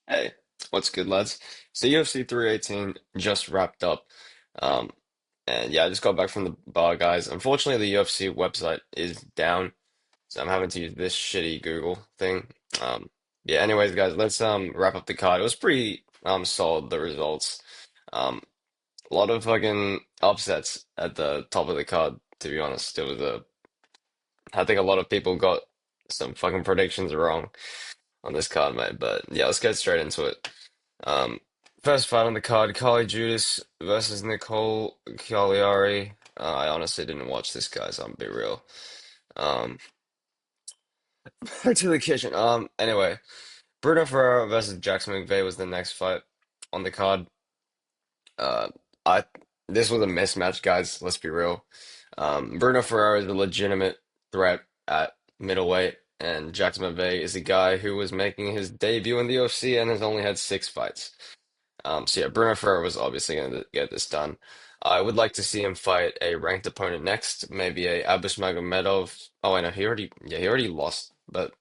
Hey, what's good, lads? So UFC 318 just wrapped up. Um, and yeah, I just got back from the bar, guys. Unfortunately, the UFC website is down, so I'm having to use this shitty Google thing. Um, yeah, anyways, guys, let's wrap up the card. It was pretty solid, the results. Um, a lot of fucking upsets at the top of the card, to be honest. I think a lot of people got some fucking predictions wrong on this card, mate. But yeah, let's get straight into it. Um, First fight on the card, Carly Judas versus Nicole Cagliari. I honestly didn't watch this, guys. I'm be real. Um, Back to the kitchen. Anyway, Bruno Ferrara versus Jackson McVeigh was the next fight on the card. Uh, I This was a mismatch, guys. Let's be real. Bruno Ferrara is a legitimate threat at middleweight, and Jackson McVeigh is a guy who was making his debut in the UFC and has only had 6 fights. So yeah, Bruno Ferrer was obviously going to get this done. I would like to see him fight a ranked opponent next, maybe a Abus Magomedov. Oh, I know he already lost, but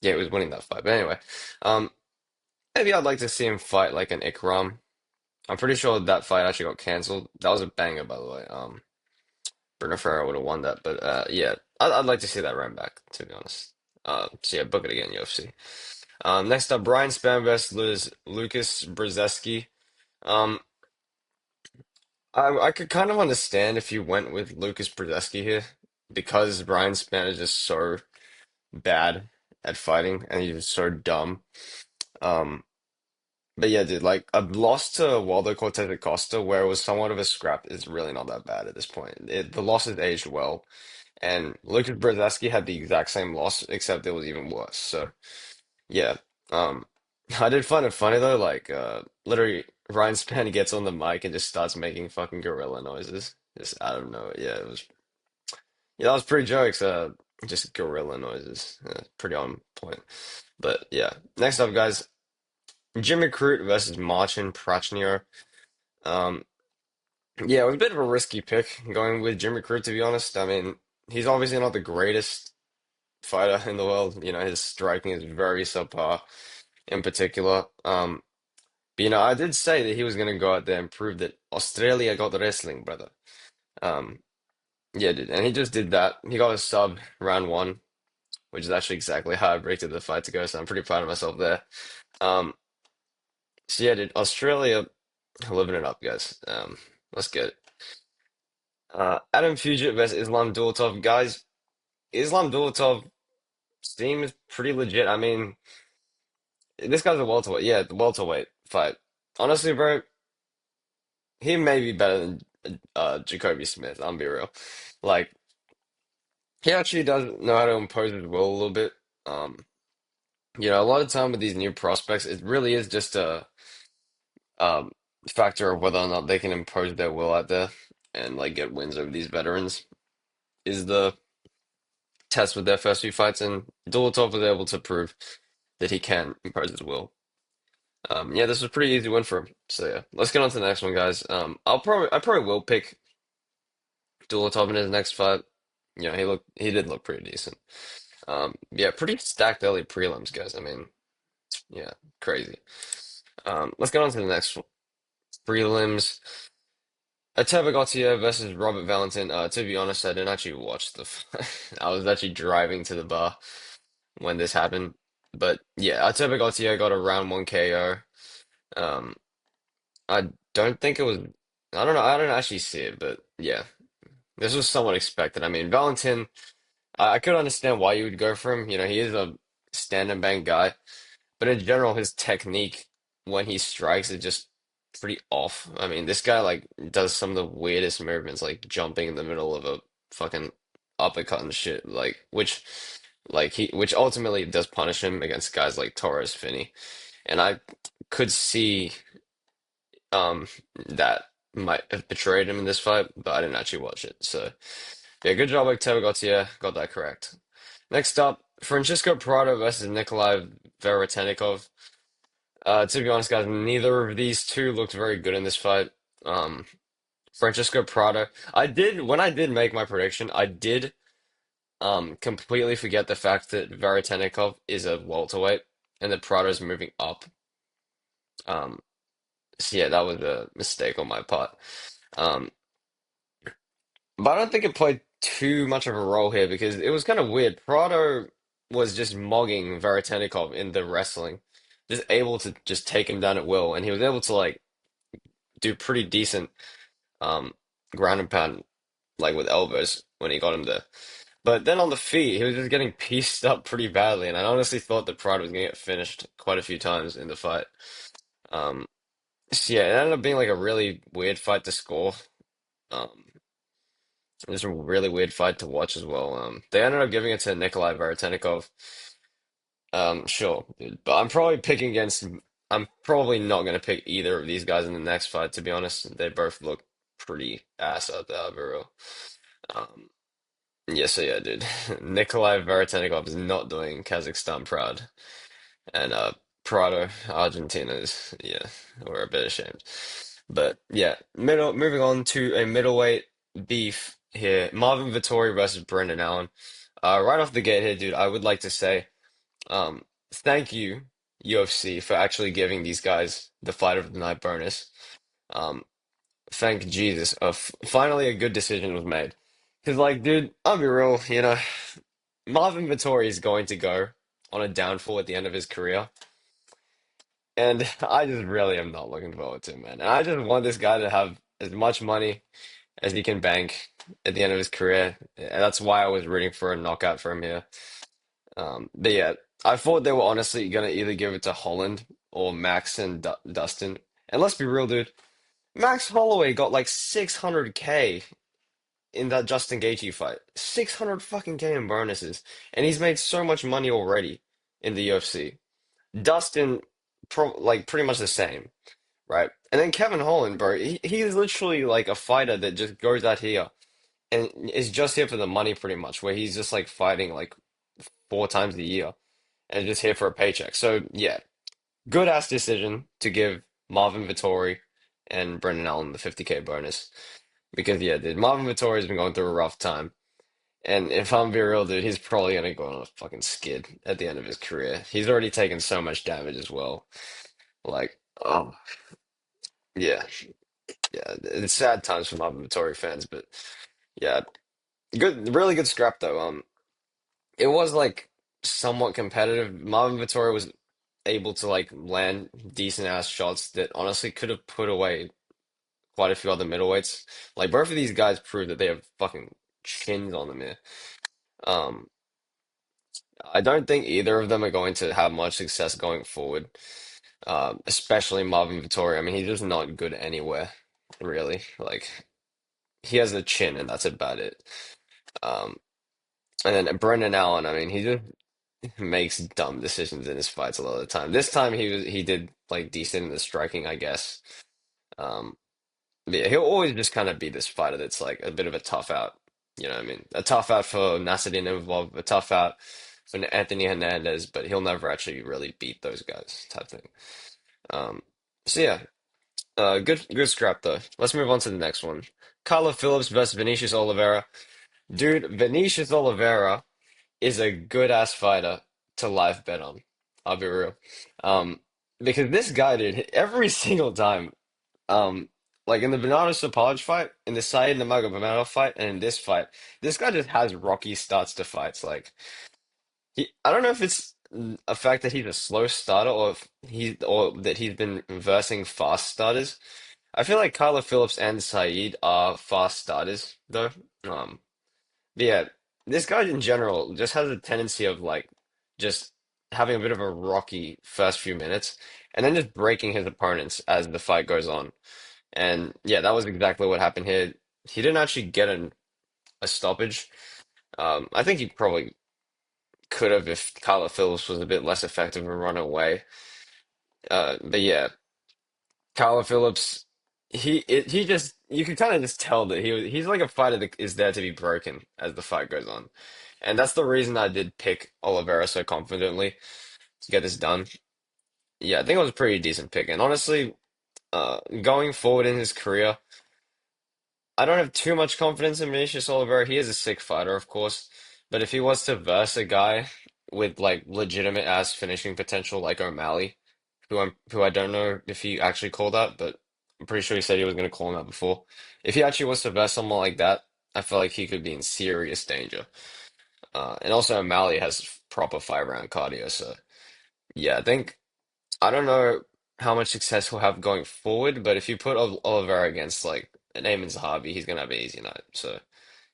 yeah, he was winning that fight. But anyway, um, maybe I'd like to see him fight like an Ikram. I'm pretty sure that fight actually got canceled. That was a banger, by the way. Bruno Ferrer would have won that, but yeah, I'd like to see that run back, to be honest. So yeah, book it again, UFC. Next up, Brian Spann versus Lucas Brzezinski. Um, I could kind of understand if you went with Lucas Brzezinski here because Ryan Spann is just so bad at fighting and he's just so dumb. Um, but yeah, dude, like a loss to Waldo Cortez de Costa, where it was somewhat of a scrap, is really not that bad at this point. The loss has aged well, and Lucas Brzezinski had the exact same loss, except it was even worse. So yeah, um, I did find it funny though, like literally Ryan Spann gets on the mic and just starts making fucking gorilla noises just out of nowhere. Yeah, that was pretty jokes. Just gorilla noises, pretty on point. But yeah, next up, guys, Jimmy Crute versus Marcin Prachnio. Um, yeah, it was a bit of a risky pick going with Jimmy Crute, to be honest. I mean, he's obviously not the greatest fighter in the world. You know, his striking is very subpar in particular. But, I did say that he was going to go out there and prove that Australia got the wrestling, brother. Um, yeah, dude, and he just did that. He got a sub round one, which is actually exactly how I predicted the fight to go. So I'm pretty proud of myself there. Um, so yeah, dude, Australia living it up, guys. Let's get it. Adam Puget versus Islam Dulatov, guys. Islam Dulatov seems pretty legit. I mean, this guy's a welterweight. Yeah, the welterweight fight. Honestly, bro, he may be better than Jacoby Smith. I'm be real. Like, he actually does know how to impose his will a little bit. Um, a lot of time with these new prospects, it really is just a um factor of whether or not they can impose their will out there and like get wins over these veterans is the test with their first few fights, and Dulatov was able to prove that he can impose his will. Yeah, this was a pretty easy win for him. So yeah, let's get on to the next one, guys. I probably will pick Dulatov in his next fight. He did look pretty decent. Yeah, pretty stacked early prelims, guys. I mean, yeah, crazy. Let's get on to the next one. Prelims. Teva Gautier versus Robert Valentin. To be honest, I didn't actually watch the fight. I was actually driving to the bar when this happened. But yeah, Teva Gautier got a round one KO. Um, I don't think it was. I don't know. I don't actually see it, but yeah, this was somewhat expected. I mean, Valentin. I could understand why you would go for him. He is a stand and bang guy, but in general, his technique when he strikes is just pretty off. I mean, this guy like does some of the weirdest movements, like jumping in the middle of a fucking uppercut and shit, which ultimately does punish him against guys like Torres, Finney, and I could see um that might have betrayed him in this fight, but I didn't actually watch it. So yeah, good job, Octavio Gautier, got that correct. Next up, Francisco Prado versus Nikolai Veretennikov. To be honest, guys, neither of these two looked very good in this fight. Um, Francisco Prado, when I did make my prediction, I did completely forget the fact that Veretennikov is a welterweight and that Prado's moving up. Um, so yeah, that was a mistake on my part. Um, but I don't think it played too much of a role here because it was kind of weird. Prado was just mogging Veretennikov in the wrestling, just able to just take him down at will, and he was able to like do pretty decent um ground and pound like with elbows when he got him there. But then on the feet, he was just getting pieced up pretty badly, and I honestly thought that Prado was gonna get finished quite a few times in the fight. Um, so yeah, it ended up being like a really weird fight to score. Um, it was a really weird fight to watch as well. They ended up giving it to Nikolai Veretennikov. Sure, dude. But I'm probably picking against. I'm probably not going to pick either of these guys in the next fight, to be honest. They both look pretty ass out there, bro. Um, yeah, so yeah, dude. Nikolai Veretennikov is not doing Kazakhstan proud. And Prado, Argentina is, yeah, we're a bit ashamed. But yeah, moving on to a middleweight beef here. Marvin Vettori versus Brendan Allen. Right off the gate here, dude, I would like to say thank you, UFC, for actually giving these guys the fight of the night bonus. Um, thank Jesus. Finally a good decision was made. Because, like, dude, I'll be real, Marvin Vettori is going to go on a downfall at the end of his career. And I just really am not looking forward to it, man. And I just want this guy to have as much money as he can bank at the end of his career. And that's why I was rooting for a knockout for him here. But yeah, I thought they were honestly gonna either give it to Holland or Max and D Dustin. And let's be real, dude. Max Holloway got like 600K in that Justin Gaethje fight. 600 fucking K in bonuses. And he's made so much money already in the UFC. Dustin, like pretty much the same. Right. And then Kevin Holland, bro, he's literally like a fighter that just goes out here and is just here for the money pretty much, where he's just like fighting like 4 times a year and just here for a paycheck. So yeah, good ass decision to give Marvin Vittori and Brendan Allen the 50K bonus. Because yeah, dude, Marvin Vittori has been going through a rough time. And if I'm being real, dude, he's probably gonna go on a fucking skid at the end of his career. He's already taken so much damage as well. Like, oh yeah. Yeah, it's sad times for Marvin Vettori fans, but yeah, good, really good scrap though. It was like somewhat competitive. Marvin Vettori was able to like land decent ass shots that honestly could have put away quite a few other middleweights. Like both of these guys proved that they have fucking chins on them here. Um, I don't think either of them are going to have much success going forward. Especially Marvin Vettori. I mean, he's just not good anywhere, really. Like he has a chin, and that's about it. Um, and then Brendan Allen, I mean, he just makes dumb decisions in his fights a lot of the time. This time he did like decent in the striking, I guess. Um, but yeah, he'll always just kind of be this fighter that's like a bit of a tough out. You know what I mean? A tough out for Nasruddin, a tough out for Anthony Hernandez, but he'll never actually really beat those guys type thing. Um, so yeah, good scrap though. Let's move on to the next one. Carlo Phillips versus Vinicius Oliveira. Dude, Vinicius Oliveira is a good ass fighter to live bet on. I'll be real. Um, because this guy, dude, every single time, um, like in the Bernardo Sapaj fight, in the Said Nurmagomedov fight, and in this fight, this guy just has rocky starts to fights. Like I don't know if it's a fact that he's a slow starter or if or that he's been versing fast starters. I feel like Kyler Phillips and Saeed are fast starters, though. Um, but yeah, this guy in general just has a tendency of like just having a bit of a rocky first few minutes and then just breaking his opponents as the fight goes on. And yeah, that was exactly what happened here. He didn't actually get a stoppage. I think he probably could have if Kyler Phillips was a bit less effective and run away. But yeah, Kyler Phillips, he just you can kind of just tell that he's like a fighter that is there to be broken as the fight goes on, and that's the reason I did pick Oliveira so confidently to get this done. Yeah, I think it was a pretty decent pick, and honestly, going forward in his career, I don't have too much confidence in Vinicius Oliveira. He is a sick fighter, of course, but if he was to verse a guy with like legitimate ass finishing potential like O'Malley. who I don't know if he actually called out, but I'm pretty sure he said he was going to call him out before. If he actually was to vest someone like that, I feel like he could be in serious danger. And also O'Malley has proper 5 round cardio, so yeah, I don't know how much success he'll have going forward, but if you put Oliveira against like an Eamon Zahabi, he's gonna have an easy night. So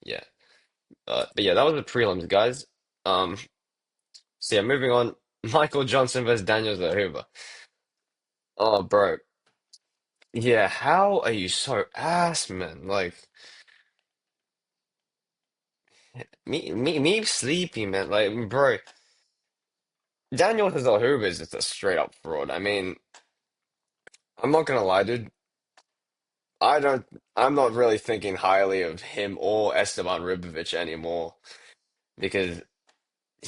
yeah, but yeah, that was the prelims, guys. Um, so yeah, moving on. Michael Johnson versus Daniel Zellhuber. Oh, bro. Yeah, how are you so ass, man? Like me sleepy, man. Like, bro, Daniel Zellhuber is just a straight up fraud. I mean, I'm not gonna lie, dude. I don't. I'm not really thinking highly of him or Esteban Ribovic anymore because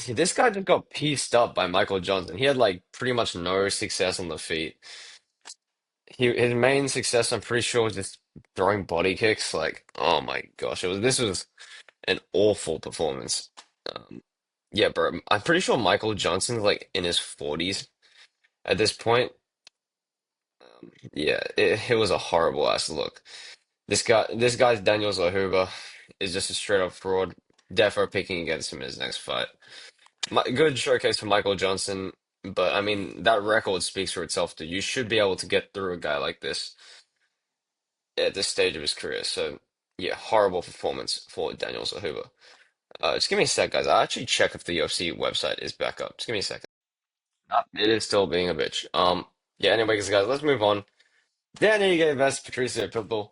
this guy just got pieced up by Michael Johnson. He had like pretty much no success on the feet. His main success, I'm pretty sure, was just throwing body kicks. Like, oh my gosh, this was an awful performance. Um, yeah, bro, I'm pretty sure Michael Johnson's like in his 40s at this point. Yeah, it was a horrible ass look. This guy's Daniel Zellhuber is just a straight up fraud. Defo picking against him in his next fight. Good showcase for Michael Johnson, but I mean that record speaks for itself. Too. You should be able to get through a guy like this at this stage of his career. So yeah, horrible performance for Daniel Zellhuber. Just give me a sec, guys. I'll actually check if the UFC website is back up. Just give me a second. It is still being a bitch. Yeah. Anyways, guys, let's move on. Danny gave us Patricio Pitbull.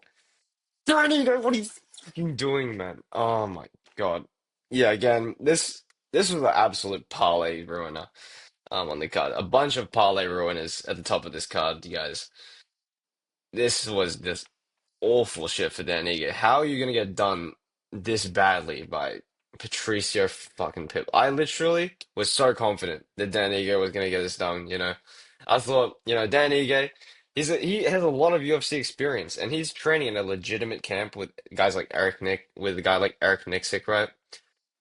Danny, what are you fucking doing, man? Oh my God. Yeah. Again, this was an absolute parlay ruiner. On the card, a bunch of parlay ruiners at the top of this card, you guys. This was just awful shit for Dan Ige. How are you gonna get done this badly by Patricio fucking Pip? I literally was so confident that Dan Ige was gonna get this done, you know. I thought, Dan Ige, he has a lot of UFC experience and he's training in a legitimate camp with guys like with a guy like Eric Nixick, right?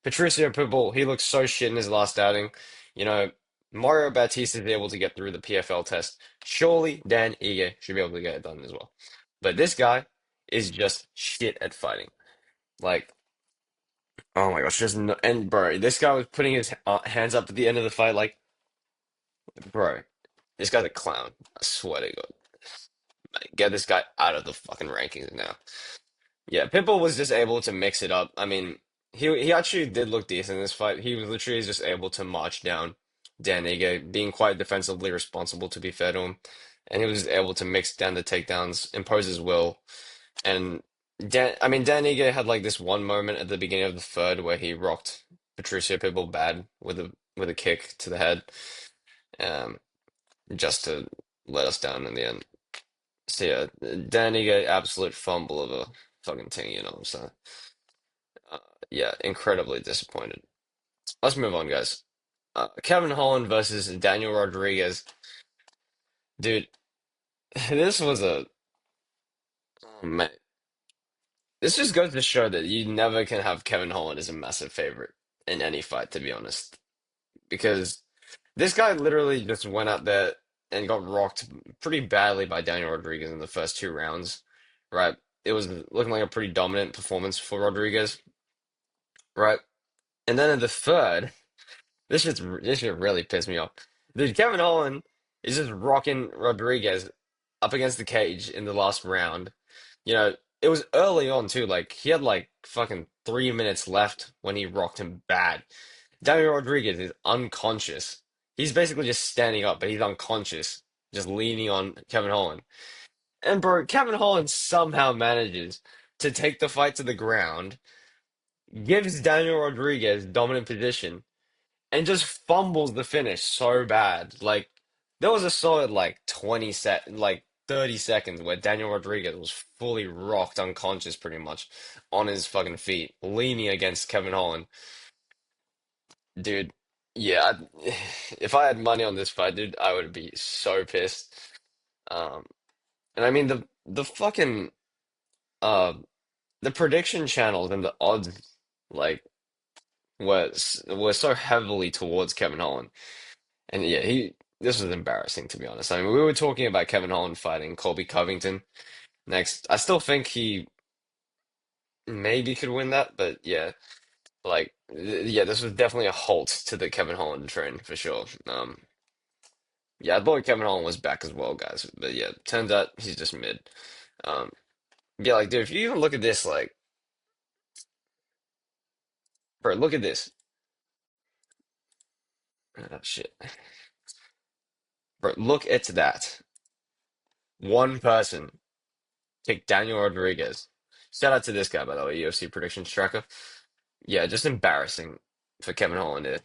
Patricio Pitbull, he looks so shit in his last outing. You know, Mario Batista is able to get through the PFL test. Surely Dan Ige should be able to get it done as well. But this guy is just shit at fighting. Like, oh my gosh, just no, and bro, this guy was putting his hands up at the end of the fight, like, bro, this guy's a clown. I swear to God, like, get this guy out of the fucking rankings now. Yeah, Pitbull was just able to mix it up. I mean, he actually did look decent in this fight. He was literally just able to march down Dan Ige, being quite defensively responsible, to be fair to him. And he was able to mix down the takedowns, impose his will. And I mean, Dan Ige had like this one moment at the beginning of the third where he rocked Patricio Pitbull bad with a kick to the head, um, just to let us down in the end. So yeah, Dan Ige, absolute fumble of a fucking thing, you know what I'm saying? Uh, yeah, incredibly disappointed. Let's move on, guys. Kevin Holland versus Daniel Rodriguez. Dude, this was oh, man. This just goes to show that you never can have Kevin Holland as a massive favorite in any fight, to be honest. Because this guy literally just went out there and got rocked pretty badly by Daniel Rodriguez in the first 2 rounds, right? It was looking like a pretty dominant performance for Rodriguez, right? And then in the third, this shit really pissed me off. Dude, Kevin Holland is just rocking Rodriguez up against the cage in the last round. You know, it was early on too. Like he had like fucking 3 minutes left when he rocked him bad. Daniel Rodriguez is unconscious. He's basically just standing up, but he's unconscious, just leaning on Kevin Holland. And bro, Kevin Holland somehow manages to take the fight to the ground, gives Daniel Rodriguez dominant position and just fumbles the finish so bad. Like there was a solid like 30 seconds where Daniel Rodriguez was fully rocked unconscious pretty much on his fucking feet, leaning against Kevin Holland. Dude, yeah, if I had money on this fight, dude, I would be so pissed. Um, and I mean the fucking uh the prediction channels and the odds like were so heavily towards Kevin Holland. And yeah, this was embarrassing to be honest. I mean, we were talking about Kevin Holland fighting Colby Covington next. I still think he maybe could win that, but yeah, yeah, this was definitely a halt to the Kevin Holland train for sure. Yeah, I thought Kevin Holland was back as well, guys, but yeah, turns out he's just mid. Um, yeah, like dude, if you even look at this, like, bro, look at this. Oh, shit, bro, look at that. One person picked Daniel Rodriguez. Shout out to this guy, by the way, UFC predictions tracker. Yeah, just embarrassing for Kevin Holland here.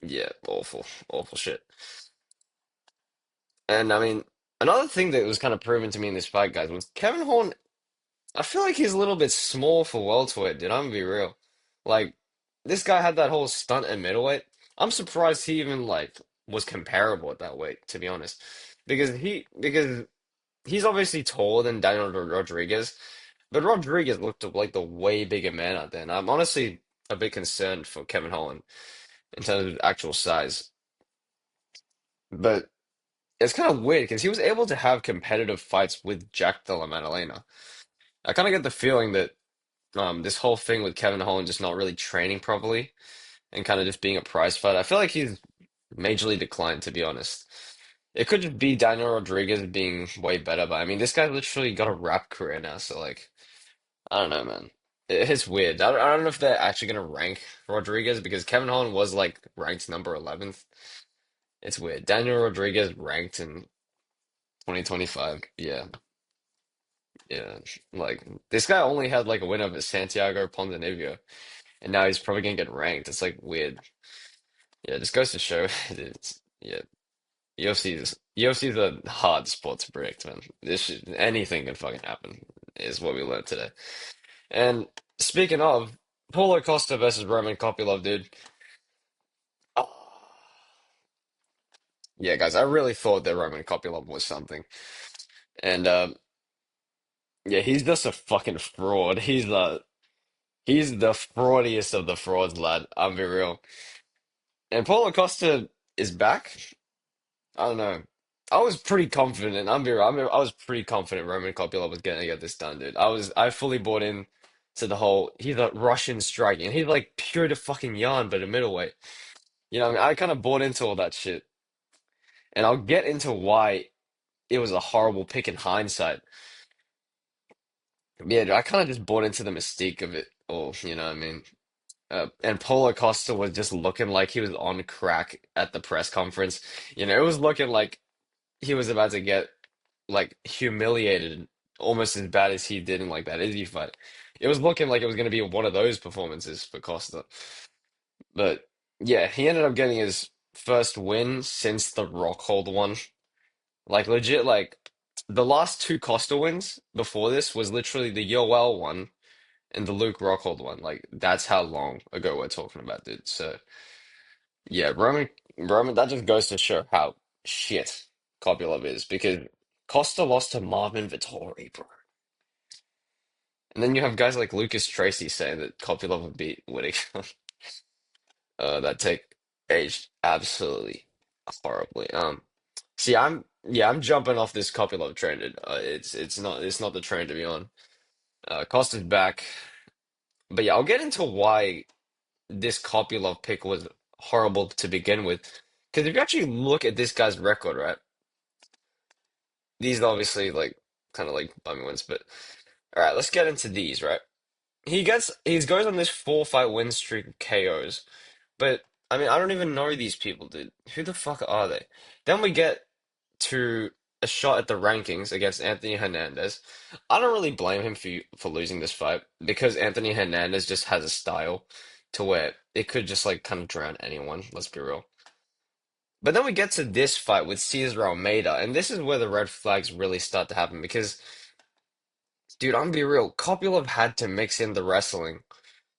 Yeah, awful, awful shit. And I mean, another thing that was kind of proven to me in this fight, guys, was Kevin Holland. I feel like he's a little bit small for welterweight, dude. I'm gonna be real. Like, this guy had that whole stunt at middleweight. I'm surprised he even like was comparable at that weight, to be honest, because he's obviously taller than Daniel Rodriguez, but Rodriguez looked like the way bigger man out there. And I'm honestly a bit concerned for Kevin Holland in terms of actual size. But it's kind of weird because he was able to have competitive fights with Jack Della Maddalena. I kind of get the feeling that this whole thing with Kevin Holland just not really training properly and kind of just being a prize fighter. I feel like he's majorly declined, to be honest. It could just be Daniel Rodriguez being way better, but I mean, this guy literally got a rap career now, so like, I don't know, man. It's weird. I don't know if they're actually gonna rank Rodriguez because Kevin Holland was like ranked number 11th. It's weird. Daniel Rodriguez ranked in 2025. Yeah, yeah. Like this guy only had like a win over Santiago Ponzinibbio, and now he's probably gonna get ranked. It's like weird. Yeah, this goes to show it's yeah. UFC is a hard sport to predict, man. Anything can fucking happen, is what we learned today. And speaking of Paulo Costa versus Roman Kopylov, dude. Oh, yeah, guys, I really thought that Roman Kopylov was something, and yeah, he's just a fucking fraud. He's the fraudiest of the frauds, lad. I'll be real. And Paulo Costa is back. I don't know. I was pretty confident. I'm be real. I was pretty confident Roman Kopylov was gonna get this done, dude. I fully bought in to the whole. He's a Russian striking, and he's like pure to fucking yarn, but a middleweight. You know, what I mean, I kind of bought into all that shit, and I'll get into why it was a horrible pick in hindsight. Yeah, dude, I kind of just bought into the mystique of it all. You know what I mean? And Paulo Costa was just looking like he was on crack at the press conference. You know, it was looking like he was about to get like humiliated almost as bad as he did in like that Izzy fight. It was looking like it was going to be one of those performances for Costa. But yeah, he ended up getting his first win since the Rockhold one. Like legit, like the last two Costa wins before this was literally the Yoel one and the Luke Rockhold one. Like that's how long ago we're talking about, dude. So yeah, Roman, that just goes to show how shit Kopylov is because Costa lost to Marvin Vettori, bro. And then you have guys like Lucas Tracy saying that Kopylov would beat Whittaker. That take aged absolutely horribly. See, I'm jumping off this Kopylov train. Dude. It's not the train to be on. Costa's back, but yeah, I'll get into why this Kopylov pick was horrible to begin with. Because if you actually look at this guy's record, right? These are obviously like kind of like bummy wins, but all right, let's get into these, right? He goes on this 4-fight win streak of KOs, but I mean I don't even know these people, dude. Who the fuck are they? Then we get to a shot at the rankings against Anthony Hernandez. I don't really blame him for losing this fight because Anthony Hernandez just has a style to where it could just like kind of drown anyone, let's be real. But then we get to this fight with Cesar Almeida, and this is where the red flags really start to happen because, dude, I'm gonna be real, Kopylov had to mix in the wrestling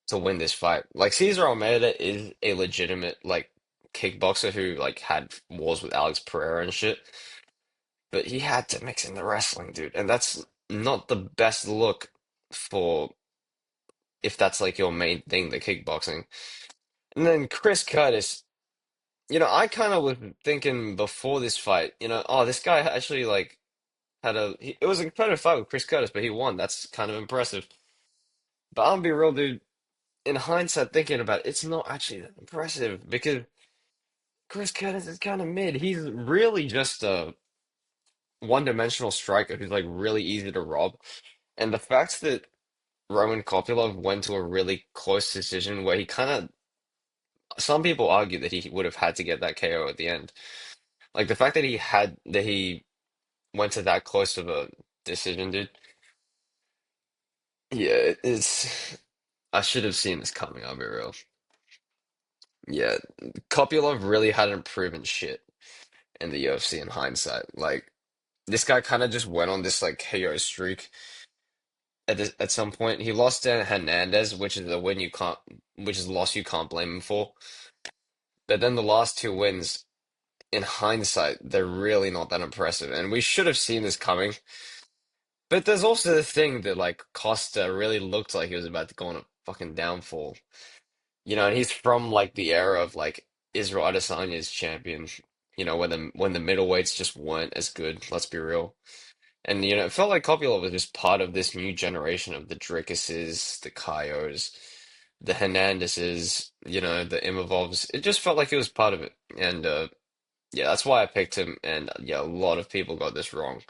to win this fight. Like Cesar Almeida is a legitimate like kickboxer who like had wars with Alex Pereira and shit, but he had to mix in the wrestling, dude, and that's not the best look for if that's like your main thing, the kickboxing. And then Chris Curtis. I kind of was thinking before this fight, oh, this guy actually like it was a competitive fight with Chris Curtis, but he won. That's kind of impressive. But I'll be real, dude. In hindsight, thinking about it, it's not actually that impressive because Chris Curtis is kind of mid. He's really just a one-dimensional striker who's like really easy to rob. And the fact that Roman Kopylov went to a really close decision where he kind of, some people argue that he would have had to get that KO at the end. Like the fact that he went to that close of a decision, dude. Yeah, it's. I should have seen this coming, I'll be real. Yeah, Kopylov really hadn't proven shit in the UFC in hindsight. Like this guy kind of just went on this like KO streak at some point. He lost to Hernandez, which is a win you can't, which is a loss you can't blame him for. But then the last two wins, in hindsight, they're really not that impressive, and we should have seen this coming. But there's also the thing that like Costa really looked like he was about to go on a fucking downfall. And he's from like the era of like Israel Adesanya's champion, when the middleweights just weren't as good, let's be real. And it felt like Kopylov was just part of this new generation of the Dricuses, the Kayos, the Hernandezes, the Imavovs. It just felt like it was part of it. And yeah, that's why I picked him. And yeah, a lot of people got this wrong.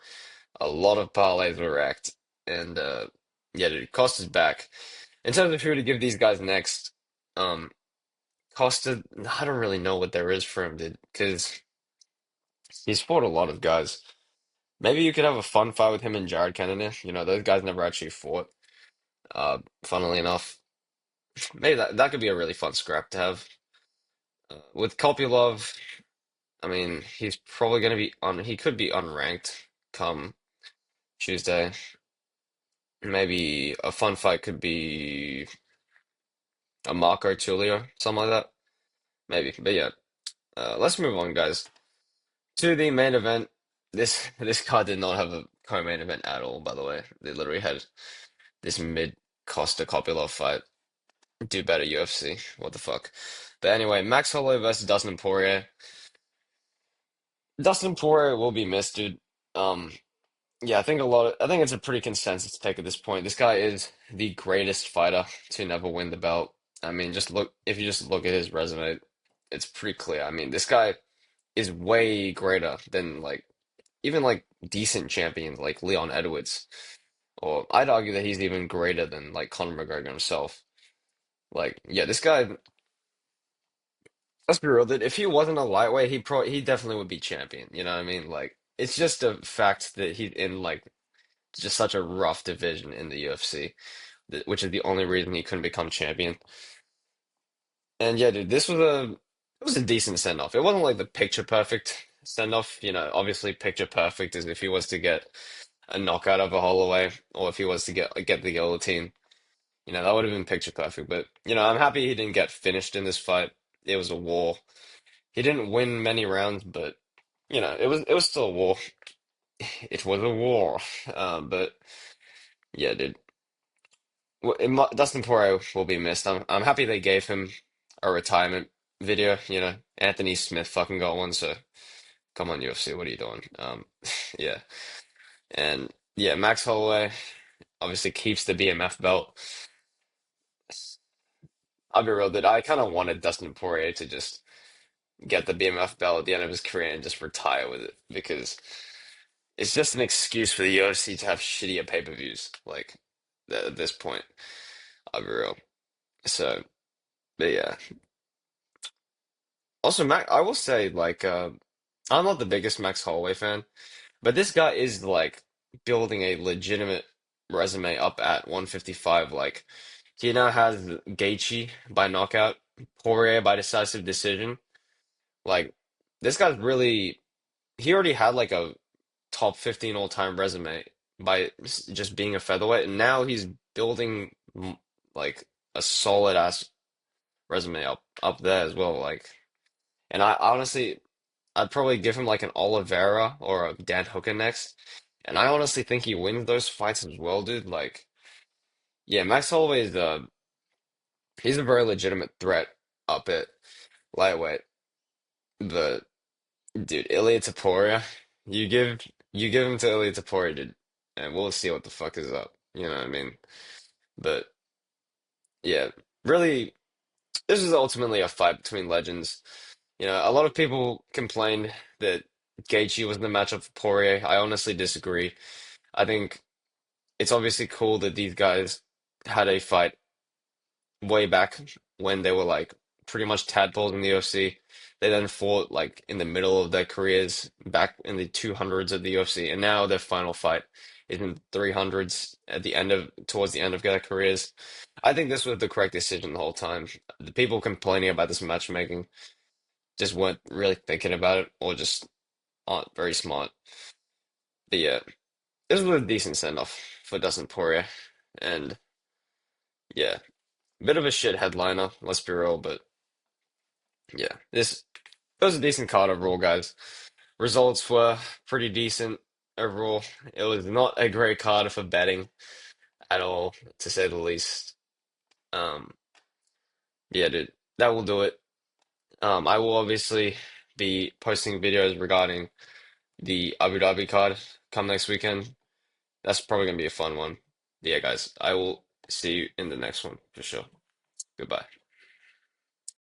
A lot of parlays were wrecked. And yeah, dude, Costa's back. In terms of who to give these guys next, um, Costa, I don't really know what there is for him, dude, because he's fought a lot of guys. Maybe you could have a fun fight with him and Jared Kennedy. Those guys never actually fought. Funnily enough, maybe that could be a really fun scrap to have. With Kopylov, I mean, he's probably going to be on. He could be unranked come Tuesday. Maybe a fun fight could be a Marco Tulio, something like that. Maybe, but yeah. Let's move on, guys, to the main event. This card did not have a co-main event at all, by the way. They literally had this mid Costa Kopylov fight. Do better, UFC. What the fuck? But anyway, Max Holloway versus Dustin Poirier. Dustin Poirier will be missed, dude. Um, yeah, I think it's a pretty consensus take at this point. This guy is the greatest fighter to never win the belt. I mean, if you just look at his resume, it's pretty clear. I mean, this guy is way greater than like even like decent champions like Leon Edwards. Or I'd argue that he's even greater than like Conor McGregor himself. Like, yeah, this guy, let's be real, that if he wasn't a lightweight, he definitely would be champion. You know what I mean? Like, it's just a fact that he's in like just such a rough division in the UFC, which is the only reason he couldn't become champion. And yeah, dude, it was a decent send off. It wasn't like the picture perfect send off. Obviously picture perfect is if he was to get a knockout of a Holloway, or if he was to get the guillotine. That would have been picture perfect. But I'm happy he didn't get finished in this fight. It was a war. He didn't win many rounds, but it was still a war. It was a war. But yeah, dude. Dustin Poirier will be missed. I'm happy they gave him a retirement video. Anthony Smith fucking got one, so come on, UFC, what are you doing? Yeah, and yeah, Max Holloway obviously keeps the BMF belt. I'll be real, dude. I kind of wanted Dustin Poirier to just get the BMF belt at the end of his career and just retire with it because it's just an excuse for the UFC to have shittier pay-per-views. Like at this point, I'll be real. So, but yeah. Also, I will say, like, I'm not the biggest Max Holloway fan, but this guy is like building a legitimate resume up at 155. Like, he now has Gaethje by knockout, Poirier by decisive decision. Like, this guy's really, he already had like a top 15 all-time resume by just being a featherweight, and now he's building like a solid ass resume up there as well. Like, and I honestly, I'd probably give him like an Oliveira or a Dan Hooker next. And I honestly think he wins those fights as well, dude. Like, yeah, Max Holloway is he's a very legitimate threat up at lightweight. But dude, Ilia Taporia, you give you give him to Ilia Taporia, dude, and we'll see what the fuck is up. You know what I mean? But yeah, really, this is ultimately a fight between legends. You know, a lot of people complained that Gaethje was in the matchup for Poirier. I honestly disagree. I think it's obviously cool that these guys had a fight way back when they were like pretty much tadpoles in the UFC. They then fought like in the middle of their careers back in the 200s of the UFC, and now their final fight is in 300s at the end of towards the end of their careers. I think this was the correct decision the whole time. The people complaining about this matchmaking just weren't really thinking about it or just aren't very smart. But yeah, this was a decent send-off for Dustin Poirier, and yeah, bit of a shit headliner, let's be real, but yeah, this it was a decent card overall, guys. Results were pretty decent overall. It was not a great card for betting at all, to say the least. Um, yeah, dude, that will do it. I will obviously be posting videos regarding the Abu Dhabi card come next weekend. That's probably gonna be a fun one. Yeah, guys, I will see you in the next one for sure. Goodbye.